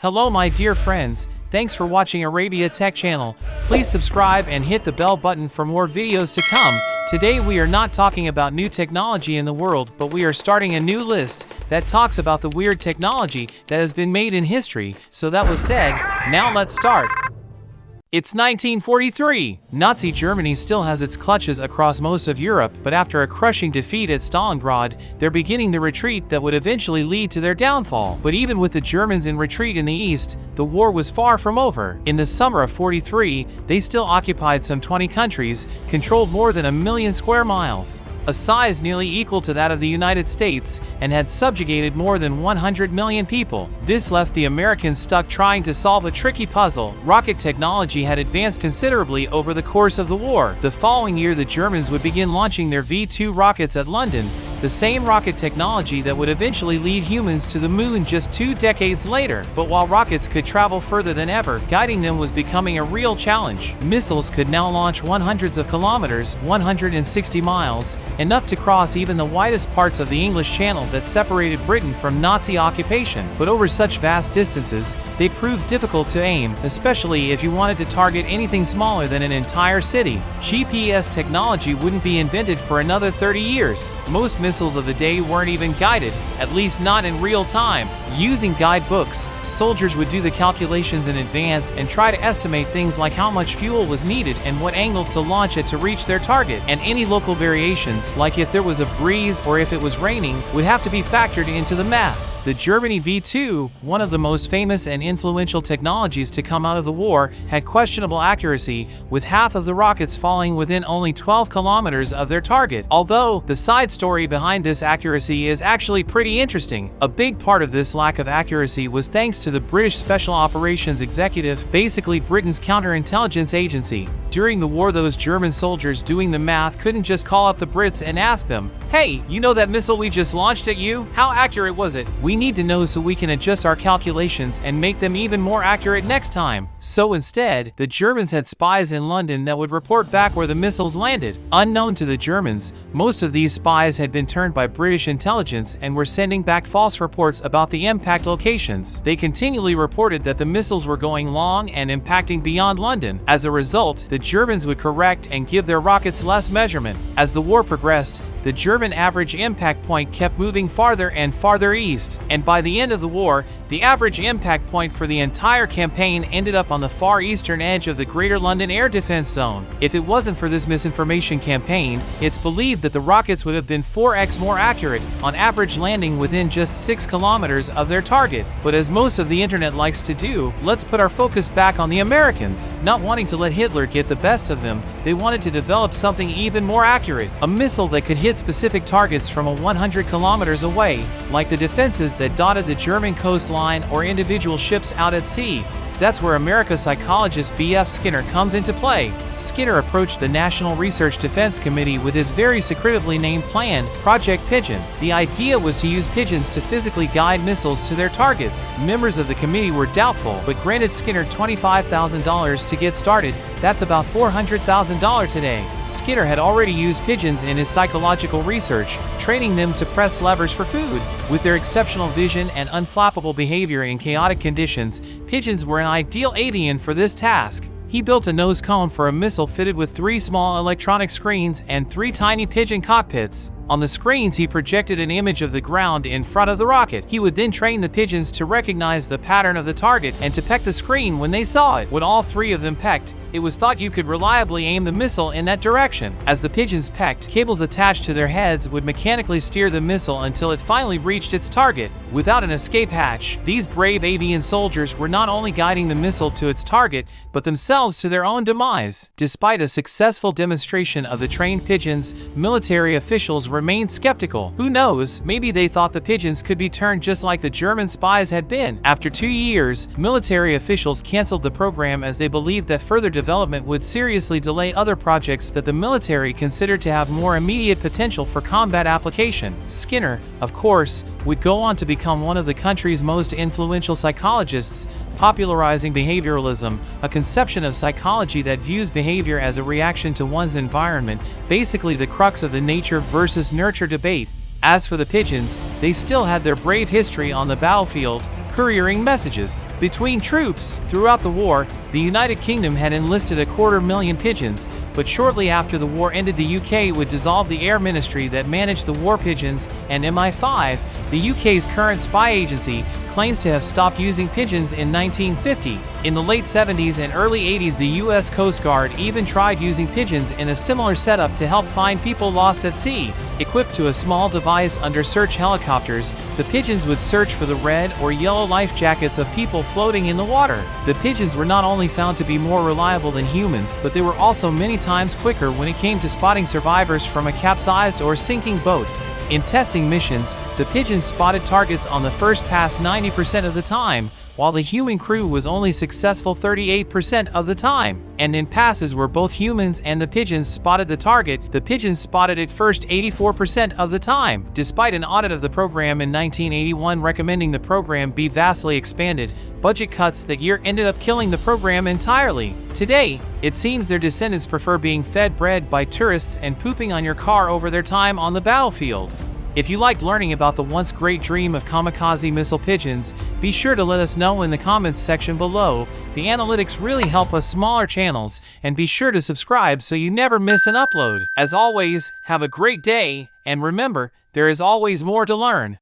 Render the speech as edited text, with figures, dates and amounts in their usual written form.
Hello my dear friends, thanks for watching Arabia Tech channel. Please subscribe and hit the bell button for more videos to come. Today we are not talking about new technology in the world, but we are starting a new list that talks about the weird technology that has been made in history. So that was said, now let's start. It's 1943. Nazi Germany still has its clutches across most of Europe, but after a crushing defeat at Stalingrad, they're beginning the retreat that would eventually lead to their downfall. But even with the Germans in retreat in the east, the war was far from over. In the summer of 43, they still occupied some 20 countries, controlled more than 1 million square miles, a size nearly equal to that of the United States, and had subjugated more than 100 million people. This left the Americans stuck trying to solve a tricky puzzle. Rocket technology had advanced considerably over the course of the war. The following year, the Germans would begin launching their V-2 rockets at London, the same rocket technology that would eventually lead humans to the moon just 2 decades later. But while rockets could travel further than ever, guiding them was becoming a real challenge. Missiles could now launch hundreds of kilometers, 160 miles, enough to cross even the widest parts of the English Channel that separated Britain from Nazi occupation. But over such vast distances, they proved difficult to aim, especially if you wanted to target anything smaller than an entire city. GPS technology wouldn't be invented for another 30 years. Most missiles of the day weren't even guided, at least not in real time. Using guidebooks, soldiers would do the calculations in advance and try to estimate things like how much fuel was needed and what angle to launch it to reach their target. And any local variations, like if there was a breeze or if it was raining, would have to be factored into the math. The Germany V-2, one of the most famous and influential technologies to come out of the war, had questionable accuracy, with half of the rockets falling within only 12 kilometers of their target. Although, the side story behind this accuracy is actually pretty interesting. A big part of this lack of accuracy was thanks to the British Special Operations Executive, basically Britain's counterintelligence agency. During the war, those German soldiers doing the math couldn't just call up the Brits and ask them, "Hey, you know that missile we just launched at you? How accurate was it? We need to know so we can adjust our calculations and make them even more accurate next time." So instead, the Germans had spies in London that would report back where the missiles landed. Unknown to the Germans, most of these spies had been turned by British intelligence and were sending back false reports about the impact locations. They continually reported that the missiles were going long and impacting beyond London. As a result, the Germans would correct and give their rockets less measurement. As the war progressed, the German average impact point kept moving farther and farther east, and by the end of the war, the average impact point for the entire campaign ended up on the far eastern edge of the Greater London Air Defence Zone. If it wasn't for this misinformation campaign, it's believed that the rockets would have been 4x more accurate, on average landing within just 6 kilometers of their target. But as most of the internet likes to do, let's put our focus back on the Americans. Not wanting to let Hitler get the best of them, they wanted to develop something even more accurate, a missile that could hit specific targets from 100 kilometers away, like the defenses that dotted the German coastline or individual ships out at sea. That's where America psychologist B.F. Skinner comes into play. Skinner approached the National Research Defense Committee with his very secretively named plan, Project Pigeon. The idea was to use pigeons to physically guide missiles to their targets. Members of the committee were doubtful, but granted Skinner $25,000 to get started. That's about $400,000 today. Skinner had already used pigeons in his psychological research, training them to press levers for food. With their exceptional vision and unflappable behavior in chaotic conditions, pigeons were an ideal avian for this task. He built a nose cone for a missile fitted with 3 small electronic screens and 3 tiny pigeon cockpits. On the screens, he projected an image of the ground in front of the rocket. He would then train the pigeons to recognize the pattern of the target and to peck the screen when they saw it. When all 3 of them pecked, it was thought you could reliably aim the missile in that direction. As the pigeons pecked, cables attached to their heads would mechanically steer the missile until it finally reached its target. Without an escape hatch, these brave avian soldiers were not only guiding the missile to its target, but themselves to their own demise. Despite a successful demonstration of the trained pigeons, military officials remained skeptical. Who knows, maybe they thought the pigeons could be turned just like the German spies had been. After 2 years, military officials canceled the program as they believed that further development would seriously delay other projects that the military considered to have more immediate potential for combat application. Skinner, of course, would go on to become one of the country's most influential psychologists, popularizing behavioralism, a conception of psychology that views behavior as a reaction to one's environment, basically the crux of the nature versus nurture debate. As for the pigeons, they still had their brave history on the battlefield, couriering messages between troops. Throughout the war, the United Kingdom had enlisted 250,000 pigeons, but shortly after the war ended, the UK would dissolve the Air Ministry that managed the war pigeons, and MI5, the UK's current spy agency, claims to have stopped using pigeons in 1950. In the late 70s and early 80s, the US Coast Guard even tried using pigeons in a similar setup to help find people lost at sea. Equipped to a small device under search helicopters, the pigeons would search for the red or yellow life jackets of people floating in the water. The pigeons were not only found to be more reliable than humans, but they were also many times quicker when it came to spotting survivors from a capsized or sinking boat. In testing missions, the pigeons spotted targets on the first pass 90% of the time, while the human crew was only successful 38% of the time. And in passes where both humans and the pigeons spotted the target, the pigeons spotted it first 84% of the time. Despite an audit of the program in 1981 recommending the program be vastly expanded, budget cuts that year ended up killing the program entirely. Today, it seems their descendants prefer being fed bread by tourists and pooping on your car over their time on the battlefield. If you liked learning about the once great dream of kamikaze missile pigeons, be sure to let us know in the comments section below. The analytics really help us smaller channels, and be sure to subscribe so you never miss an upload. As always, have a great day, and remember, there is always more to learn.